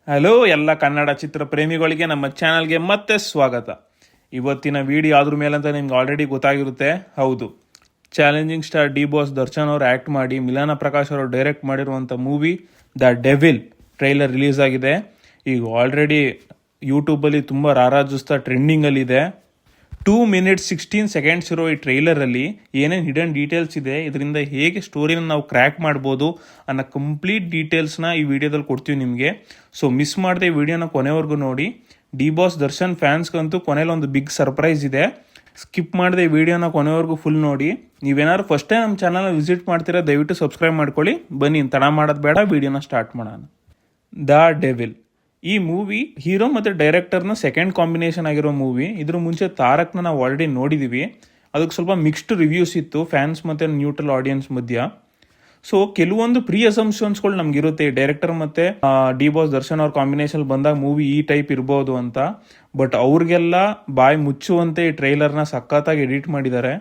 Hello ಎಲ್ಲ ಕನ್ನಡ ಚಿತ್ರ ಪ್ರೇಮಿಗಳಿಗೆ ನಮ್ಮ ಚಾನಲ್ಗೆ ಮತ್ತೆ ಸ್ವಾಗತ. ಇವತ್ತಿನ ವಿಡಿಯೋ ಆದ್ರ ಮೇಲೆ ಅಂತ ನಿಮ್ಗೆ ಆಲ್ರೆಡಿ ಗೊತ್ತಾಗಿರುತ್ತೆ. ಹೌದು, challenging star D boss Darshan ಅವರು ಆ್ಯಕ್ಟ್ ಮಾಡಿ ಮಿಲಾನ ಪ್ರಕಾಶ್ ಅವರು ಡೈರೆಕ್ಟ್ ಮಾಡಿರುವಂಥ movie the devil trailer release ಆಗಿದೆ. ಈಗ ಆಲ್ರೆಡಿ ಯೂಟ್ಯೂಬಲ್ಲಿ ತುಂಬ ರಾರಾಜಿಸ್ತಾ ಟ್ರೆಂಡಿಂಗಲ್ಲಿದೆ. 2 minutes 16 seconds ಇರೋ ಈ ಟ್ರೈಲರಲ್ಲಿ ಏನೇನು ಹಿಡನ್ ಡೀಟೇಲ್ಸ್ ಇದೆ, ಇದರಿಂದ ಹೇಗೆ ಸ್ಟೋರಿನ ನಾವು ಕ್ರ್ಯಾಕ್ ಮಾಡ್ಬೋದು ಅನ್ನೋ ಕಂಪ್ಲೀಟ್ ಡೀಟೇಲ್ಸ್ನ ಈ ವಿಡಿಯೋದಲ್ಲಿ ಕೊಡ್ತೀವಿ ನಿಮಗೆ. ಸೊ ಮಿಸ್ ಮಾಡದೆ ಈ ವಿಡಿಯೋನ ಕೊನೆವರೆಗೂ ನೋಡಿ. ಡಿ ಬಾಸ್ ದರ್ಶನ್ ಫ್ಯಾನ್ಸ್ಗಂತೂ ಕೊನೆಯಲ್ಲಿ ಒಂದು ಬಿಗ್ ಸರ್ಪ್ರೈಸ್ ಇದೆ. ಸ್ಕಿಪ್ ಮಾಡದೆ ಈ ವಿಡಿಯೋನ ಕೊನೆವರೆಗೂ ಫುಲ್ ನೋಡಿ. ನೀವೇನಾದ್ರು ಫಸ್ಟ್ ಟೈಮ್ ನಮ್ಮ ಚಾನಲ್ನ ವಿಸಿಟ್ ಮಾಡ್ತೀರಾ, ದಯವಿಟ್ಟು ಸಬ್ಸ್ಕ್ರೈಬ್ ಮಾಡ್ಕೊಳ್ಳಿ. ಬನ್ನಿ, ತಡ ಮಾಡೋದು ಬೇಡ, ವಿಡಿಯೋನ ಸ್ಟಾರ್ಟ್ ಮಾಡೋಣ. ದ ಡೆವಿಲ್ ಈ ಮೂವಿ ಹೀರೋ ಮತ್ತು ಡೈರೆಕ್ಟರ್ನ ಸೆಕೆಂಡ್ ಕಾಂಬಿನೇಷನ್ ಆಗಿರೋ ಮೂವಿ. ಇದ್ರ ಮುಂಚೆ ತಾರಕ್ನ ನಾವು ಆಲ್ರೆಡಿ ನೋಡಿದ್ದೀವಿ. ಅದಕ್ಕೆ ಸ್ವಲ್ಪ ಮಿಕ್ಸ್ಡ್ ರಿವ್ಯೂಸ್ ಇತ್ತು ಫ್ಯಾನ್ಸ್ ಮತ್ತು ನ್ಯೂಟ್ರಲ್ ಆಡಿಯನ್ಸ್ ಮಧ್ಯ. ಸೊ ಕೆಲವೊಂದು ಪ್ರೀ ಅಸಂಪ್ಷನ್ಸ್ಗಳು ನಮಗಿರುತ್ತೆ, ಡೈರೆಕ್ಟರ್ ಮತ್ತು ಡಿ ಬಾಸ್ ದರ್ಶನ್ ಅವ್ರ ಕಾಂಬಿನೇಷನ್ ಬಂದಾಗ ಮೂವಿ ಈ ಟೈಪ್ ಇರ್ಬೋದು ಅಂತ. ಬಟ್ ಅವ್ರಿಗೆಲ್ಲ ಬಾಯಿ ಮುಚ್ಚುವಂತೆ ಈ ಟ್ರೈಲರ್ನ ಸಖತ್ತಾಗಿ ಎಡಿಟ್ ಮಾಡಿದ್ದಾರೆ.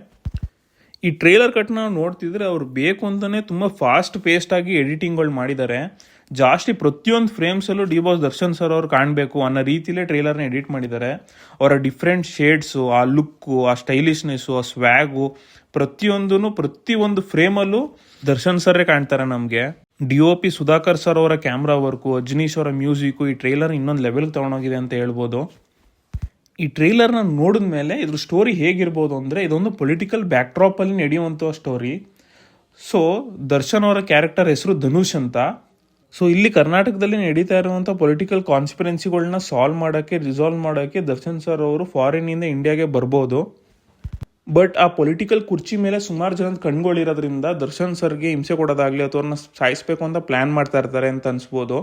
ಈ ಟ್ರೈಲರ್ ಕಟ್ ನಾವು ನೋಡ್ತಿದ್ರೆ ಅವ್ರು ಬೇಕು ಅಂತಲೇ ತುಂಬ ಫಾಸ್ಟ್ ಪೇಸ್ಟಾಗಿ ಎಡಿಟಿಂಗ್ಗಳು ಮಾಡಿದ್ದಾರೆ. ಜಾಸ್ತಿ ಪ್ರತಿಯೊಂದು ಫ್ರೇಮ್ಸಲ್ಲೂ ಡಿ ಬಾಸ್ ದರ್ಶನ್ ಸರ್ ಅವ್ರು ಕಾಣಬೇಕು ಅನ್ನೋ ರೀತಿಲೇ ಟ್ರೈಲರ್ನ ಎಡಿಟ್ ಮಾಡಿದ್ದಾರೆ. ಅವರ ಡಿಫ್ರೆಂಟ್ ಶೇಡ್ಸು, ಆ ಲುಕ್ಕು, ಆ ಸ್ಟೈಲಿಶ್ನೆಸ್ಸು, ಆ ಸ್ವ್ಯಾಗು, ಪ್ರತಿಯೊಂದು ಫ್ರೇಮಲ್ಲೂ ದರ್ಶನ್ ಸರ್ರೇ ಕಾಣ್ತಾರೆ ನಮಗೆ. DOP ಸುಧಾಕರ್ ಸರ್ ಅವರ ಕ್ಯಾಮ್ರಾ ವರ್ಕು, ಅಜ್ನೀಶ್ ಅವರ ಮ್ಯೂಸಿಕ್ಕು ಈ ಟ್ರೈಲರ್ ಇನ್ನೊಂದು ಲೆವೆಲ್ಗೆ ತೊಗೊಂಡೋಗಿದೆ ಅಂತ ಹೇಳ್ಬೋದು. ಈ ಟ್ರೈಲರ್ನ ನೋಡಿದ ಮೇಲೆ ಇದ್ರ ಸ್ಟೋರಿ ಹೇಗಿರ್ಬೋದು ಅಂದರೆ, ಇದೊಂದು ಪೊಲಿಟಿಕಲ್ ಬ್ಯಾಕ್ಡ್ರಾಪಲ್ಲಿ ನಡೆಯುವಂಥ ಸ್ಟೋರಿ. ಸೊ ದರ್ಶನ್ ಅವರ ಕ್ಯಾರೆಕ್ಟರ್ ಹೆಸರು ಧನುಷ್ ಅಂತ. ಸೊ ಇಲ್ಲಿ ಕರ್ನಾಟಕದಲ್ಲಿ ನಡೀತಾ ಇರುವಂಥ ಪೊಲಿಟಿಕಲ್ ಕಾನ್ಸ್ಪಿರೆನ್ಸಿಗಳನ್ನ ರಿಸಾಲ್ವ್ ಮಾಡೋಕ್ಕೆ ದರ್ಶನ್ ಸರ್ ಅವರು ಫಾರಿನ್ನಿಂದ ಇಂಡಿಯಾಗೆ ಬರ್ಬೋದು. ಬಟ್ ಆ ಪೊಲಿಟಿಕಲ್ ಕುರ್ಚಿ ಮೇಲೆ ಸುಮಾರು ಜನದ ಕಣ್ಗಳಿರೋದ್ರಿಂದ ದರ್ಶನ್ ಸರ್ಗೆ ಹಿಂಸೆ ಕೊಡೋದಾಗಲಿ ಅಥವಾ ಅವ್ರನ್ನ ಸಾಯಿಸ್ಬೇಕು ಅಂತ ಪ್ಲ್ಯಾನ್ ಮಾಡ್ತಾ ಇರ್ತಾರೆ ಅಂತ ಅನ್ಸ್ಬೋದು.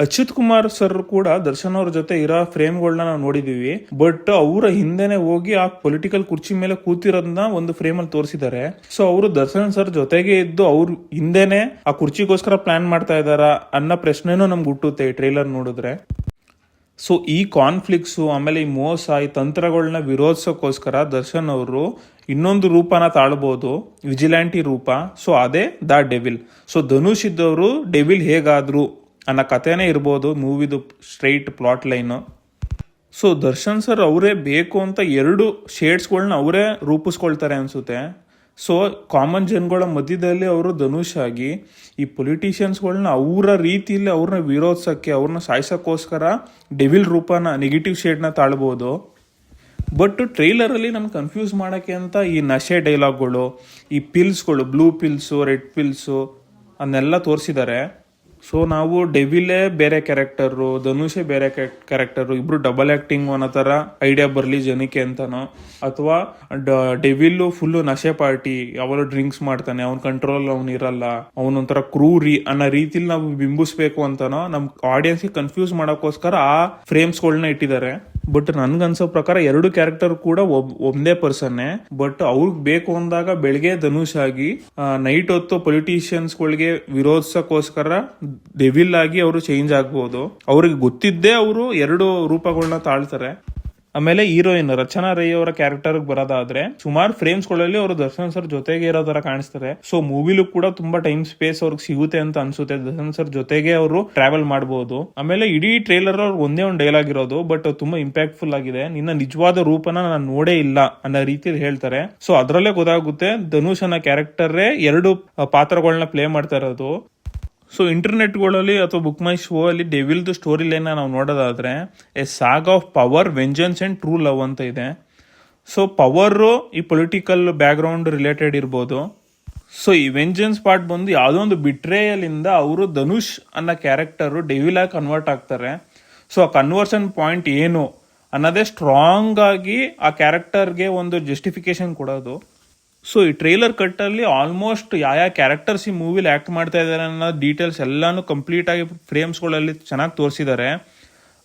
ಅಚ್ಯುತ್ ಕುಮಾರ್ ಸರ್ ಕೂಡ ದರ್ಶನ್ ಅವ್ರ ಜೊತೆ ಇರೋ ಫ್ರೇಮ್ಗಳನ್ನ ನಾವು ನೋಡಿದೀವಿ. ಬಟ್ ಅವರ ಹಿಂದೆನೆ ಹೋಗಿ ಆ ಪೊಲಿಟಿಕಲ್ ಕುರ್ಚಿ ಮೇಲೆ ಕೂತಿರೋದನ್ನ ಒಂದು ಫ್ರೇಮಲ್ಲಿ ತೋರಿಸಿದ್ದಾರೆ. ಸೊ ಅವರು ದರ್ಶನ್ ಸರ್ ಜೊತೆಗೆ ಇದ್ದು ಅವ್ರ ಹಿಂದೆನೆ ಆ ಕುರ್ಚಿಗೋಸ್ಕರ ಪ್ಲಾನ್ ಮಾಡ್ತಾ ಇದಾರ ಅನ್ನೋ ಪ್ರಶ್ನೆನೂ ನಮ್ಗೆ ಹುಟ್ಟುತ್ತೆ ಈ ಟ್ರೈಲರ್ ನೋಡಿದ್ರೆ. ಸೊ ಈ ಕಾನ್ಫ್ಲಿಕ್ಟ್ಸು, ಆಮೇಲೆ ಈ ಮೋಸ, ಈ ತಂತ್ರಗಳನ್ನ ವಿರೋಧಿಸೋಕ್ಕೋಸ್ಕರ ದರ್ಶನ್ ಅವರು ಇನ್ನೊಂದು ರೂಪನ ತಾಳ್ಬೋದು, ವಿಜಿಲ್ಯಾಂಟಿ ರೂಪ. ಸೊ ಅದೇ ದ ಡೆವಿಲ್. ಸೊ ಧನುಷ್ ಇದ್ದವರು ಡೆವಿಲ್ ಹೇಗಾದ್ರು ಅನ್ನೋ ಕಥೆನೇ ಇರ್ಬೋದು ಮೂವಿದು straight plot line. So Darshan sir ಅವರೇ ಬೇಕು ಅಂತ 2 ಶೇಡ್ಸ್ಗಳನ್ನ ಅವರೇ ರೂಪಿಸ್ಕೊಳ್ತಾರೆ ಅನಿಸುತ್ತೆ. ಸೊ ಕಾಮನ್ ಜನಗಳ ಮಧ್ಯದಲ್ಲಿ ಅವರು ಧನುಷ್ ಆಗಿ ಈ ಪೊಲಿಟಿಷಿಯನ್ಸ್ಗಳನ್ನ ಅವರ ರೀತಿಯಲ್ಲಿ ಅವ್ರನ್ನ ವಿರೋಧಿಸೋಕ್ಕೆ, ಅವ್ರನ್ನ ಸಾಯಿಸೋಕ್ಕೋಸ್ಕರ ಡೆವಿಲ್ ರೂಪನ, ನೆಗೆಟಿವ್ ಶೇಡ್ನ ತಾಳ್ಬೋದು. ಬಟ್ ಟ್ರೈಲರಲ್ಲಿ ನಮ್ಗೆ ಕನ್ಫ್ಯೂಸ್ ಮಾಡೋಕ್ಕೆ ಅಂತ ಈ ನಶೆ ಡೈಲಾಗ್ಗಳು, ಈ ಪಿಲ್ಸ್ಗಳು, ಬ್ಲೂ ಪಿಲ್ಸು, ರೆಡ್ ಪಿಲ್ಸು ಅದನ್ನೆಲ್ಲ ತೋರಿಸಿದ್ದಾರೆ. ಸೊ ನಾವು ಡೆವಿಲೇ ಬೇರೆ ಕ್ಯಾರೆಕ್ಟರು, ಧನುಷೇ ಬೇರೆ ಕ್ಯಾರೆಕ್ಟರು, ಇಬ್ರು ಡಬಲ್ ಆ್ಯಕ್ಟಿಂಗ್ ಅನ್ನೋ ಥರ ಐಡಿಯಾ ಬರಲಿ ಜನಕ್ಕೆ ಅಂತನೋ, ಅಥವಾ ಡೆವಿಲ್ಲು ಫುಲ್ಲು ನಶೆ ಪಾರ್ಟಿ, ಯಾವಾಗಲೂ ಡ್ರಿಂಕ್ಸ್ ಮಾಡ್ತಾನೆ, ಅವ್ನ ಕಂಟ್ರೋಲ್ ಅವ್ನು ಇರಲ್ಲ, ಅವನೊಂಥರ ಕ್ರೂರಿ ಅನ್ನೋ ರೀತಿಲಿ ನಾವು ಬಿಂಬಿಸ್ಬೇಕು ಅಂತನೋ ನಮ್ಮ ಆಡಿಯನ್ಸ್ಗೆ ಕನ್ಫ್ಯೂಸ್ ಮಾಡೋಕ್ಕೋಸ್ಕರ ಆ ಫ್ರೇಮ್ಸ್ಗಳನ್ನ ಇಟ್ಟಿದ್ದಾರೆ. ಬಟ್ ನನ್ಗನ್ಸೋ ಪ್ರಕಾರ 2 ಕ್ಯಾರೆಕ್ಟರ್ ಕೂಡ ಒಂದೇ ಪರ್ಸನ್ನೇ. ಬಟ್ ಅವ್ರಿಗೆ ಬೇಕು ಅಂದಾಗ ಬೆಳಗ್ಗೆ ಧನುಷ್ ಆಗಿ, ನೈಟ್ ಹೊತ್ತು ಪೊಲಿಟಿಷಿಯನ್ಸ್ಗಳಿಗೆ ವಿರೋಧಿಸೋಕ್ಕೋಸ್ಕರ ಡೆವಿಲ್ ಆಗಿ ಅವರು ಚೇಂಜ್ ಆಗ್ಬೋದು. ಅವ್ರಿಗೆ ಗೊತ್ತಿದ್ದೇ ಅವರು 2 ರೂಪಗಳನ್ನ ತಾಳ್ತಾರೆ. ಆಮೇಲೆ ಹೀರೋಯಿನ್ ರಚನಾ ರೈ ಅವರ ಕ್ಯಾರೆಕ್ಟರ್ಗೆ ಬರೋದಾದ್ರೆ, ಸುಮಾರು ಫ್ರೇಮ್ಸ್ಗಳಲ್ಲಿ ಅವರು ದರ್ಶನ್ ಸರ್ ಜೊತೆಗೆ ಇರೋ ತರ ಕಾಣಿಸ್ತಾರೆ. ಸೊ ಮೂವಿಲೂ ಕೂಡ ತುಂಬಾ ಟೈಮ್ ಸ್ಪೇಸ್ ಅವ್ರಿಗೆ ಸಿಗುತ್ತೆ ಅಂತ ಅನ್ಸುತ್ತೆ. ದರ್ಶನ್ ಸರ್ ಜೊತೆಗೆ ಅವರು ಟ್ರಾವೆಲ್ ಮಾಡಬಹುದು. ಆಮೇಲೆ ಇಡೀ ಟ್ರೈಲರ್ ಅವ್ರು ಒಂದೇ ಒಂದು ಡೈಲಾಗ್ ಇರೋದು, ಬಟ್ ತುಂಬಾ ಇಂಪ್ಯಾಕ್ಟ್ಫುಲ್ ಆಗಿದೆ. ನಿನ್ನ ನಿಜವಾದ ರೂಪನ ನಾನು ನೋಡೇ ಇಲ್ಲ ಅನ್ನೋ ರೀತಿಯಲ್ಲಿ ಹೇಳ್ತಾರೆ. ಸೊ ಅದರಲ್ಲೇ ಗೊತ್ತಾಗುತ್ತೆ ಧನುಷ್ ಅನ್ನೋ ಕ್ಯಾರೆಕ್ಟರೇ 2 ಪಾತ್ರಗಳನ್ನ ಪ್ಲೇ ಮಾಡ್ತಾ ಇರೋದು. ಸೊ ಇಂಟರ್ನೆಟ್ಗಳಲ್ಲಿ ಅಥವಾ ಬುಕ್ ಮೈ ಶೋ ಅಲ್ಲಿ ಡೆವಿಲ್ದು ಸ್ಟೋರಿ ಲೈನ್ನ ನಾವು ನೋಡೋದಾದ್ರೆ, A saag of power, vengeance and true love ಅಂತ ಇದೆ. ಸೊ ಪವರು ಈ ಪೊಲಿಟಿಕಲ್ ಬ್ಯಾಕ್ಗ್ರೌಂಡ್ ರಿಲೇಟೆಡ್ ಇರ್ಬೋದು. ಸೊ ಈ ವೆಂಜನ್ಸ್ ಪಾರ್ಟ್ ಬಂದು ಯಾವುದೋ ಒಂದು ಬಿಟ್ರೇಯಲಿಂದ ಅವರು ಧನುಷ್ ಅನ್ನೋ ಕ್ಯಾರೆಕ್ಟರು ಡೆವಿಲ್ ಆಗಿ ಕನ್ವರ್ಟ್ ಆಗ್ತಾರೆ. ಸೊ ಆ ಕನ್ವರ್ಷನ್ ಪಾಯಿಂಟ್ ಏನು ಅನ್ನೋದೇ ಸ್ಟ್ರಾಂಗ್ ಆಗಿ ಆ ಕ್ಯಾರೆಕ್ಟರ್ಗೆ ಒಂದು ಜಸ್ಟಿಫಿಕೇಶನ್ ಕೊಡೋದು. ಸೊ ಈ ಟ್ರೈಲರ್ ಕಟ್ಟಲ್ಲಿ ಆಲ್ಮೋಸ್ಟ್ ಯಾವ ಕ್ಯಾರೆಕ್ಟರ್ಸ್ ಈ ಮೂವಿಲಿ ಆ್ಯಕ್ಟ್ ಮಾಡ್ತಾ ಇದ್ದಾರೆ ಅನ್ನೋ ಡೀಟೇಲ್ಸ್ ಎಲ್ಲಾನು ಕಂಪ್ಲೀಟಾಗಿ ಫ್ರೇಮ್ಸ್ಗಳಲ್ಲಿ ಚೆನ್ನಾಗಿ ತೋರಿಸಿದ್ದಾರೆ.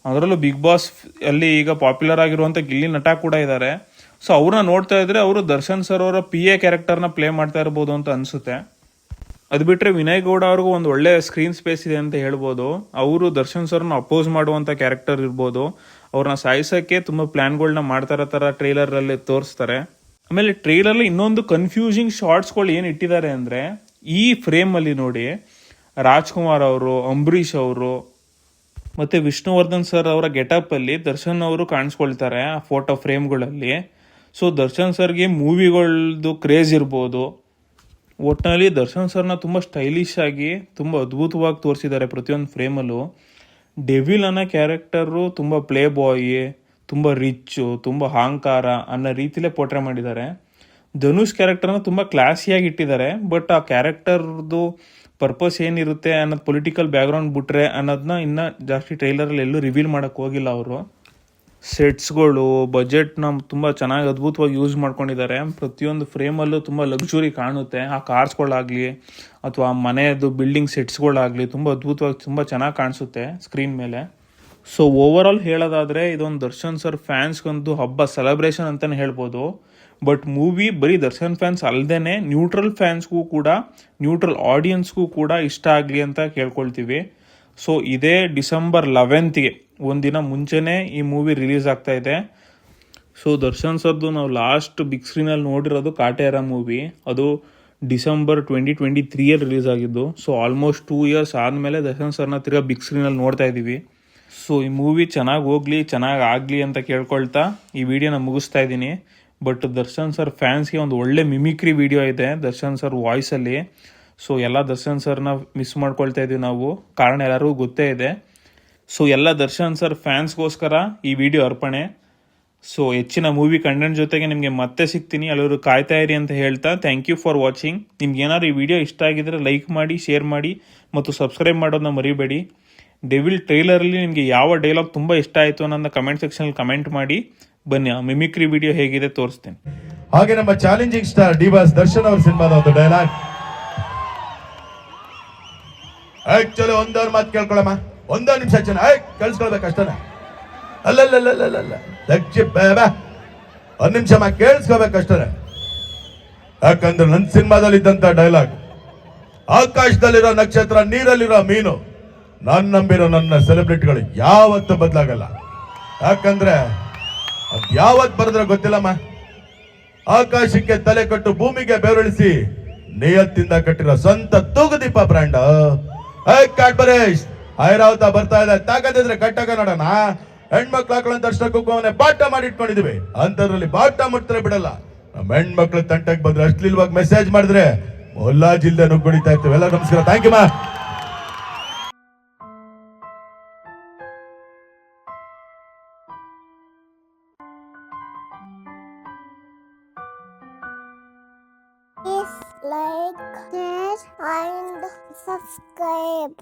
ಅದರಲ್ಲೂ ಬಿಗ್ ಬಾಸ್ ಅಲ್ಲಿ ಈಗ ಪಾಪ್ಯುಲರ್ ಆಗಿರುವಂಥ ಗಿಲ್ಲಿ ನಟ ಕೂಡ ಇದ್ದಾರೆ. ಸೊ ಅವ್ರನ್ನ ನೋಡ್ತಾ ಇದ್ರೆ ಅವರು ದರ್ಶನ್ ಸರ್ ಅವರ PA ಕ್ಯಾರೆಕ್ಟರ್ನ ಪ್ಲೇ ಮಾಡ್ತಾ ಇರ್ಬೋದು ಅಂತ ಅನಿಸುತ್ತೆ. ಅದು ಬಿಟ್ಟರೆ ವಿನಯ್ ಗೌಡ ಅವ್ರಿಗೂ ಒಂದು ಒಳ್ಳೆ ಸ್ಕ್ರೀನ್ ಸ್ಪೇಸ್ ಇದೆ ಅಂತ ಹೇಳ್ಬೋದು. ಅವರು ದರ್ಶನ್ ಸರ್ನ ಅಪೋಸ್ ಮಾಡುವಂಥ ಕ್ಯಾರೆಕ್ಟರ್ ಇರ್ಬೋದು. ಅವ್ರನ್ನ ಸಾಯಿಸೋಕ್ಕೆ ತುಂಬ ಪ್ಲ್ಯಾನ್ಗಳನ್ನ ಮಾಡ್ತಾ ಇರೋ ಥರ ಟ್ರೈಲರಲ್ಲಿ ತೋರಿಸ್ತಾರೆ. ಆಮೇಲೆ ಟ್ರೈಲರ್ಲಿ ಇನ್ನೊಂದು ಕನ್ಫ್ಯೂಸಿಂಗ್ ಶಾರ್ಟ್ಸ್ಗಳು ಏನು ಇಟ್ಟಿದ್ದಾರೆ ಅಂದರೆ, ಈ ಫ್ರೇಮಲ್ಲಿ ನೋಡಿ ರಾಜ್ಕುಮಾರ್ ಅವರು, ಅಂಬರೀಷ್ ಅವರು, ಮತ್ತು ವಿಷ್ಣುವರ್ಧನ್ ಸರ್ ಅವರ ಗೆಟಪ್ಪಲ್ಲಿ ದರ್ಶನ್ ಅವರು ಕಾಣಿಸ್ಕೊಳ್ತಾರೆ ಆ ಫೋಟೋ ಫ್ರೇಮ್ಗಳಲ್ಲಿ. ಸೊ ದರ್ಶನ್ ಸರ್ಗೆ ಮೂವಿಗಳದ್ದು ಕ್ರೇಜ್ ಇರ್ಬೋದು. ಒಟ್ಟಿನಲ್ಲಿ ದರ್ಶನ್ ಸರ್ನ ತುಂಬ ಸ್ಟೈಲಿಶ್ ಆಗಿ ತುಂಬ ಅದ್ಭುತವಾಗಿ ತೋರಿಸಿದ್ದಾರೆ ಪ್ರತಿಯೊಂದು ಫ್ರೇಮಲ್ಲೂ. ಡೆವಿಲ್ ಅನ್ನೋ ಕ್ಯಾರೆಕ್ಟರು ತುಂಬ ಪ್ಲೇ ಬಾಯ್, ತುಂಬ ರಿಚ್ಚು, ತುಂಬ ಅಹಂಕಾರ ಅನ್ನೋ ರೀತಿಲೇ ಪೋಟ್ರೆ ಮಾಡಿದ್ದಾರೆ. ಧನುಷ್ ಕ್ಯಾರೆಕ್ಟರ್ನ ತುಂಬ ಕ್ಲಾಸಿಯಾಗಿ ಇಟ್ಟಿದ್ದಾರೆ. ಬಟ್ ಆ ಕ್ಯಾರೆಕ್ಟರ್ದು ಪರ್ಪಸ್ ಏನಿರುತ್ತೆ ಅನ್ನೋದು ಪೊಲಿಟಿಕಲ್ ಬ್ಯಾಕ್ಗ್ರೌಂಡ್ ಬಿಟ್ರೆ ಅನ್ನೋದನ್ನ ಇನ್ನೂ ಜಾಸ್ತಿ ಟ್ರೈಲರಲ್ಲಿ ಎಲ್ಲೂ ರಿವೀಲ್ ಮಾಡೋಕ್ಕೆ ಹೋಗಿಲ್ಲ ಅವರು. ಸೆಟ್ಸ್ಗಳು ಬಜೆಟ್ನ ತುಂಬ ಚೆನ್ನಾಗಿ ಅದ್ಭುತವಾಗಿ ಯೂಸ್ ಮಾಡ್ಕೊಂಡಿದ್ದಾರೆ. ಪ್ರತಿಯೊಂದು ಫ್ರೇಮಲ್ಲೂ ತುಂಬ ಲಕ್ಸುರಿ ಕಾಣುತ್ತೆ. ಆ ಕಾರ್ಸ್ಗಳಾಗಲಿ ಅಥವಾ ಮನೆಯದು ಬಿಲ್ಡಿಂಗ್ ಸೆಟ್ಸ್ಗಳಾಗಲಿ ತುಂಬ ಅದ್ಭುತವಾಗಿ ತುಂಬ ಚೆನ್ನಾಗಿ ಕಾಣಿಸುತ್ತೆ ಸ್ಕ್ರೀನ್ ಮೇಲೆ. ಸೊ ಓವರ್ ಆಲ್ ಹೇಳೋದಾದರೆ ಇದೊಂದು ದರ್ಶನ್ ಸರ್ ಫ್ಯಾನ್ಸ್ಗಂತೂ ಹಬ್ಬ, ಸೆಲೆಬ್ರೇಷನ್ ಅಂತಲೇ ಹೇಳ್ಬೋದು. ಬಟ್ ಮೂವಿ ಬರೀ ದರ್ಶನ್ ಫ್ಯಾನ್ಸ್ ಅಲ್ಲದೇ ನ್ಯೂಟ್ರಲ್ ಫ್ಯಾನ್ಸ್ಗೂ ಕೂಡ, ನ್ಯೂಟ್ರಲ್ ಆಡಿಯನ್ಸ್ಗೂ ಕೂಡ ಇಷ್ಟ ಆಗಲಿ ಅಂತ ಕೇಳ್ಕೊಳ್ತೀವಿ. ಸೊ ಇದೇ ಡಿಸೆಂಬರ್ 11ಗೆ ಒಂದಿನ ಮುಂಚೆನೇ ಈ ಮೂವಿ ರಿಲೀಸ್ ಆಗ್ತಾ ಇದೆ. ಸೊ ದರ್ಶನ್ ಸರ್ದು ನಾವು ಲಾಸ್ಟ್ ಬಿಗ್ ಸ್ಕ್ರೀನಲ್ಲಿ ನೋಡಿರೋದು ಕಾಟೇರ ಮೂವಿ. ಅದು ಡಿಸೆಂಬರ್ 2023 ರಿಲೀಸ್ ಆಗಿದ್ದು. ಸೊ ಆಲ್ಮೋಸ್ಟ್ 2 ಇಯರ್ಸ್ ಆದಮೇಲೆ ದರ್ಶನ್ ಸರ್ನ ತಿರ್ಗಾ ಬಿಗ್ ಸ್ಕ್ರೀನಲ್ಲಿ ನೋಡ್ತಾ ಇದ್ದೀವಿ. ಸೊ ಈ ಮೂವಿ ಚೆನ್ನಾಗಿ ಹೋಗಲಿ, ಚೆನ್ನಾಗಿ ಆಗಲಿ ಅಂತ ಕೇಳ್ಕೊಳ್ತಾ ಈ ವಿಡಿಯೋನ ಮುಗಿಸ್ತಾ ಇದ್ದೀನಿ. ಬಟ್ ದರ್ಶನ್ ಸರ್ ಫ್ಯಾನ್ಸ್ಗೆ ಒಂದು ಒಳ್ಳೆ ಮಿಮಿಕ್ರಿ ವಿಡಿಯೋ ಇದೆ ದರ್ಶನ್ ಸರ್ ವಾಯ್ಸಲ್ಲಿ. ಸೊ ಎಲ್ಲ ದರ್ಶನ್ ಸರ್ನ ಮಿಸ್ ಮಾಡ್ಕೊಳ್ತಾ ಇದ್ದೀವಿ ನಾವು, ಕಾರಣ ಎಲ್ಲರಿಗೂ ಗೊತ್ತೇ ಇದೆ. ಸೊ ಎಲ್ಲ ದರ್ಶನ್ ಸರ್ ಫ್ಯಾನ್ಸ್ಗೋಸ್ಕರ ಈ ವಿಡಿಯೋ ಅರ್ಪಣೆ. ಸೊ ಹೆಚ್ಚಿನ ಮೂವಿ ಕಂಟೆಂಟ್ ಜೊತೆಗೆ ನಿಮಗೆ ಮತ್ತೆ ಸಿಗ್ತೀನಿ, ಎಲ್ಲರೂ ಕಾಯ್ತಾ ಇರಿ ಅಂತ ಹೇಳ್ತಾ ಥ್ಯಾಂಕ್ ಯು ಫಾರ್ ವಾಚಿಂಗ್. ನಿಮ್ಗೆ ಏನಾದ್ರು ಈ ವಿಡಿಯೋ ಇಷ್ಟ ಆಗಿದ್ರೆ ಲೈಕ್ ಮಾಡಿ, ಶೇರ್ ಮಾಡಿ ಮತ್ತು ಸಬ್ಸ್ಕ್ರೈಬ್ ಮಾಡೋದನ್ನ ಮರಿಬೇಡಿ. ಡೆವಿಲ್ ಟ್ರೈಲರಲ್ಲಿ ನಿಮಗೆ ಯಾವ ಡೈಲಾಗ್ ತುಂಬ ಇಷ್ಟ ಆಯಿತು ಅನ್ನೋದನ್ನ ಕಮೆಂಟ್ ಸೆಕ್ಷನಲ್ಲಿ ಕಮೆಂಟ್ ಮಾಡಿ. ಬನ್ನಿ ಆ ಮಿಮಿಕ್ರಿ ವಿಡಿಯೋ ಹೇಗಿದೆ ತೋರಿಸ್ತೇನೆ. ಹಾಗೆ ನಮ್ಮ ಚಾಲೆಂಜಿಂಗ್ ಸ್ಟಾರ್ ಡಿಬಾಸ್ ದರ್ಶನ್ ಅವ್ರ ಸಿನಿಮಾದ ಒಂದು ಡೈಲಾಗ್. ಆಕ್ಚುಲಿ ಒಂದವ್ರ ಮಾತು ಕೇಳ್ಕೊಳಮ್ಮ, ಒಂದೋ ನಿಮಿಷ ಚೆನ್ನಾಗಿ ಕೇಳಿಸ್ಕೊಳ್ಬೇಕು ಅಷ್ಟೇ. ಅಲ್ಲಲ್ಲಲ್ಲಲ್ಲ ಲಕ್ಷ ಬಾ, ಒಂದ್ ನಿಮಿಷ ಕೇಳಿಸ್ಕೋಬೇಕಷ್ಟೇ. ಯಾಕಂದ್ರೆ ನನ್ನ ಸಿನಿಮಾದಲ್ಲಿ ಇದ್ದಂತ ಡೈಲಾಗ್, ಆಕಾಶದಲ್ಲಿರೋ ನಕ್ಷತ್ರ, ನೀರಲ್ಲಿರೋ ಮೀನು, ನಾನು ನಂಬಿರೋ ನನ್ನ ಸೆಲೆಬ್ರಿಟಿಗಳು ಯಾವತ್ತೂ ಬದಲಾಗಲ್ಲ. ಯಾಕಂದ್ರೆ ಅದ್ ಯಾವತ್ ಬರೆದ್ರೆ ಗೊತ್ತಿಲ್ಲಮ್ಮ. ಆಕಾಶಕ್ಕೆ ತಲೆ ಕಟ್ಟು ಭೂಮಿಗೆ ಬೆವರಿಳಿಸಿ ನಿಯತ್ತಿಂದ ಕಟ್ಟಿರೋ ಸ್ವಂತ ತೂಗುದೀಪ ಬ್ರ್ಯಾಂಡ್ ಕ್ಯಾಡ್ಬರೀಸ್ ಐರಾವತ ಬರ್ತಾ ಇದೆ. ತಾಕತ್ತಿದ್ರೆ ಕಟ್ಟಾಗ ನೋಡೋಣ. ಹೆಣ್ಮಕ್ಳು ಹಾಕೊಳ್ಳೋ ತಕ್ಷಣ ಕುಕ್ಕುವನ್ನೇ ಬಾಟ ಮಾಡಿ ಇಟ್ಕೊಂಡಿದೀವಿ, ಅಂತದ್ರಲ್ಲಿ ಬಾಟ ಮುಟ್ತಾರೆ ಬಿಡಲ್ಲ. ನಮ್ಮ ಹೆಣ್ಮಕ್ಳು ತಂಟಕ್ಕೆ ಬಂದ್ರೆ ಅಶ್ಲೀಲವಾಗಿ ಮೆಸೇಜ್ ಮಾಡಿದ್ರೆ ಮೊಲ್ಲಾಜಿಲ್ದೆ ನುಗ್ಗುಡಿತಾ ಇರ್ತೀವಿ. ಎಲ್ಲ ನಮಸ್ಕಾರ, ಥ್ಯಾಂಕ್ ಯು ಮಾ. Please like, share and subscribe.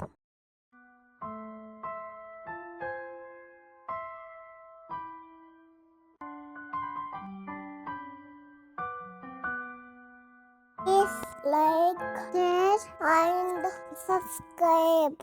Please like, share and subscribe.